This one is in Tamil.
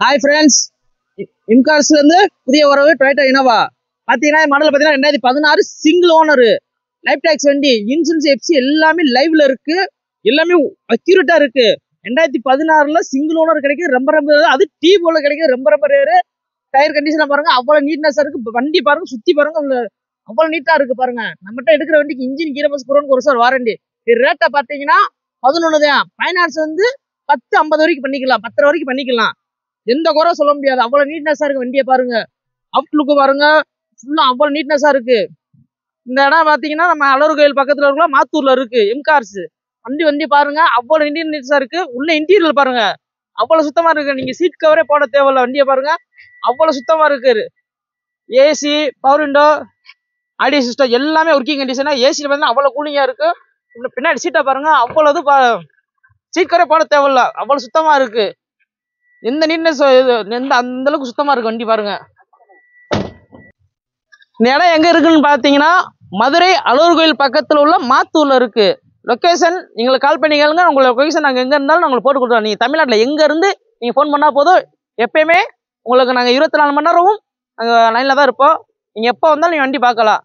ஹாய் ஃப்ரெண்ட்ஸ், இம்கார்ஸ்ல இருந்து புதிய வரவு டொயோட்டா இனோவா. பாத்தீங்கன்னா மாடல் பாத்தீங்கன்னா 2016 சிங்கிள் ஓனர், லைஃப் டாக்ஸ் வண்டி, இன்சூரன்ஸ் எஃப்சி எல்லாமே லைவ்ல இருக்கு. எல்லாமே அக்யூரேட்டா இருக்கு. 2016ல சிங்கிள் ஓனர் கிடைக்கும் ரொம்ப ரொம்ப rare. அது டீ போல கிடைக்கும் ரொம்ப ரொம்ப ரேரு. டயர் கண்டிஷன் பாருங்க, அவ்வளவு நீட்னஸா இருக்கு. வண்டி பாருங்க, சுத்தி பாருங்க, அவ்வளவு நீட்டா இருக்கு பாருங்க. நம்மகிட்ட எடுக்கிற வண்டிக்கு இன்ஜின் கீரை பஸ் குரோனுக்கு ஒரு வருஷம் வாரண்டி. ரேட்டை பாத்தீங்கன்னா 11 தான். ஃபைனான்ஸ் வந்து 10-50 வரைக்கும் பண்ணிக்கலாம், 10 வரைக்கும் பண்ணிக்கலாம். எந்த குறை சொல்ல முடியாது. அவ்வளவு நீட்னஸா இருக்கு. வண்டியை பாருங்க, அவுட்லுக்கு பாருங்க, ஃபுல்லா அவ்வளவு நீட்னஸா இருக்கு. இந்த இடம் பாத்தீங்கன்னா நம்ம அலர் கோயில் பக்கத்துல இருக்கலாம், மாத்தூர்ல இருக்கு எம்கார்ஸ். வண்டி பாருங்க, அவ்வளவு நீட்னஸா இருக்கு. உள்ள இன்டீரியர் பாருங்க, அவ்வளவு சுத்தமா இருக்கு. நீங்க சீட் கவரே போட தேவையில்ல. வண்டியை பாருங்க, அவ்வளவு சுத்தமா இருக்கு. AC, power window, audio system எல்லாமே ஒர்க்கிங் கண்டிஷனா. ஏசியில் பார்த்தீங்கன்னா அவ்வளவு கூலிங்கா இருக்கு. பின்னாடி சீட்டை பாருங்க, அவ்வளவு சீட் கவரே போட தேவையில்ல, அவ்வளவு சுத்தமா இருக்கு. எந்த நீட்னஸ் அந்த அளவுக்கு சுத்தமா இருக்கு வண்டி பாருங்க. இந்த இடம் எங்க இருக்குன்னு பாத்தீங்கன்னா மதுரை அலூர் கோயில் பக்கத்துல உள்ள மாத்தூர்ல இருக்கு. லொகேஷன் எங்களுக்கு கால் பண்ணி கேளுங்க, உங்களோட லொகேஷன் நாங்க எங்க இருந்தாலும் நாங்களுக்கு போட்டு கொடுத்துருவோம். நீங்க தமிழ்நாட்டில் எங்க இருந்து நீங்க ஃபோன் பண்ணா போதும், எப்பயுமே உங்களுக்கு நாங்க 24 மணி நேரமும் நாங்க லைன்ல தான் இருப்போம். நீங்க எப்போ வந்தாலும் நீங்க வண்டி பார்க்கலாம்.